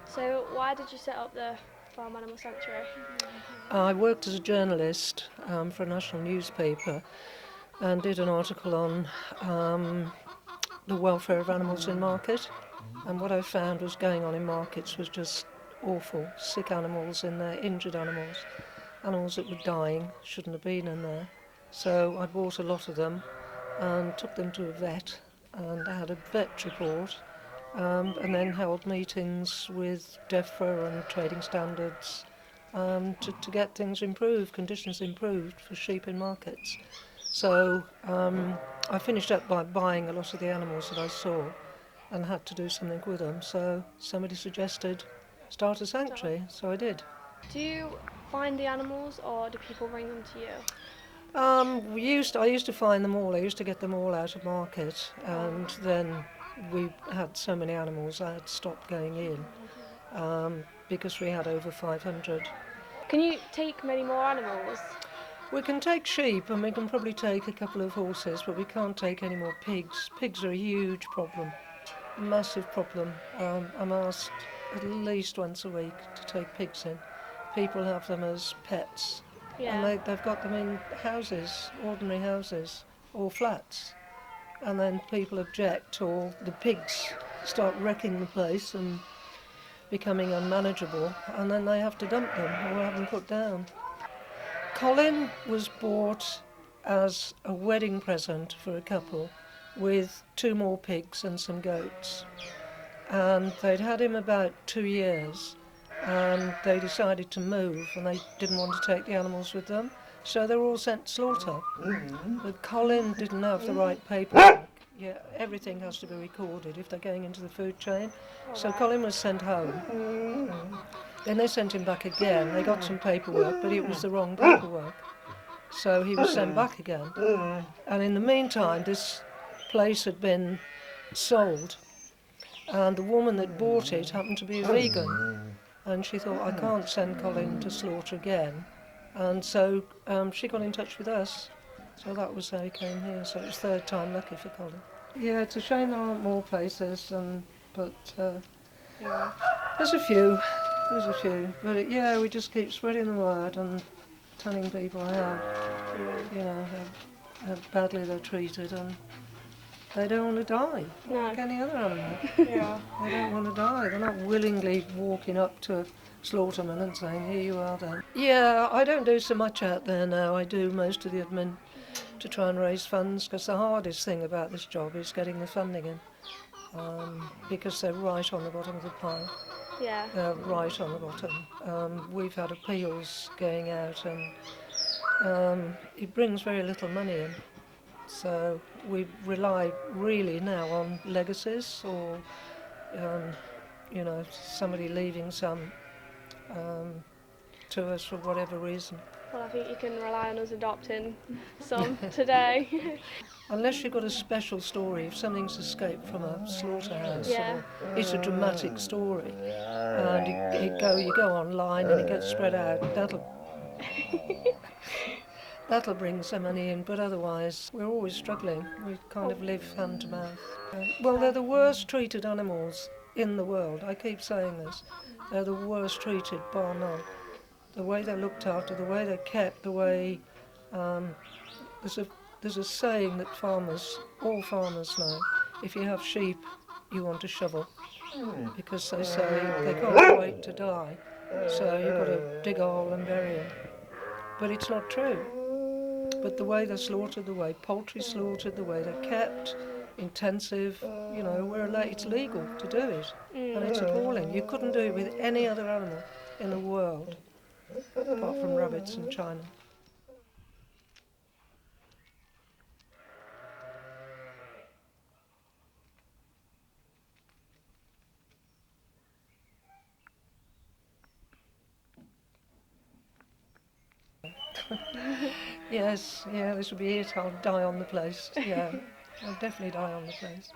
So why did you set up the Farm Animal Sanctuary? I worked as a journalist for a national newspaper and did an article on the welfare of animals in market. And what I found was going on in markets was just awful. Sick animals in there, injured animals, animals that were dying, shouldn't have been in there. So I bought a lot of them and took them to a vet, and I had a vet report, and then held meetings with DEFRA and trading standards to get things improved, conditions improved for sheep in markets. So I finished up by buying a lot of the animals that I saw and had to do something with them. So somebody suggested start a sanctuary, so I did. Do you find the animals or do people bring them to you? I used to find them all. I used to get them all out of market, and then we had so many animals I had stopped going in because we had over 500. Can you take many more animals? We can take sheep and we can probably take a couple of horses, but we can't take any more pigs. Pigs are a huge problem, a massive problem. I'm asked at least once a week to take pigs in. People have them as pets. Yeah. And they've got them in houses, ordinary houses, or flats. And then people object, or the pigs start wrecking the place and becoming unmanageable, and then they have to dump them or have them put down. Colin was bought as a wedding present for a couple with 2 more pigs and some goats. And they'd had him about 2 years, and they decided to move, and they didn't want to take the animals with them, so they were all sent to slaughter. But Colin didn't have the right paperwork. Yeah, everything has to be recorded if they're going into the food chain. So Colin was sent home. Then they sent him back again. They got some paperwork, but it was the wrong paperwork. So he was sent back again. And in the meantime, this place had been sold, and the woman that bought it happened to be a vegan, and she thought, I can't send Colin to slaughter again, and so she got in touch with us, so that was how he came here. So it was third time lucky for Colin. Yeah, it's a shame there aren't more places, but there's a few, but yeah, we just keep spreading the word and telling people how badly they're treated, and they don't want to die, like any other animal. Yeah. They don't want to die. They're not willingly walking up to slaughterman and saying, here you are then. Yeah, I don't do so much out there now. I do most of the admin to try and raise funds, because the hardest thing about this job is getting the funding in, because they're right on the bottom of the pile. Yeah. Right on the bottom. We've had appeals going out, and it brings very little money in. So we rely really now on legacies, or somebody leaving some to us for whatever reason. Well, I think you can rely on us adopting some today. Unless you've got a special story, if something's escaped from a slaughterhouse, Yeah. or it's a dramatic story, and you go online and it gets spread out, that'll bring some money in, but otherwise we're always struggling. We kind of live hand to mouth. Well, they're the worst treated animals in the world. I keep saying this. They're the worst treated, bar none. The way they're looked after, the way they're kept, the way... there's a saying that all farmers know, if you have sheep, you want a shovel, because they say they can't wait to die, so you've got to dig a hole and bury them. But it's not true. But the way they're slaughtered, the way poultry's slaughtered, the way they're kept, intensive, it's legal to do it. And it's appalling. You couldn't do it with any other animal in the world, apart from rabbits in China. Yes, this will be it. I'll die on the place. Yeah, I'll definitely die on the place.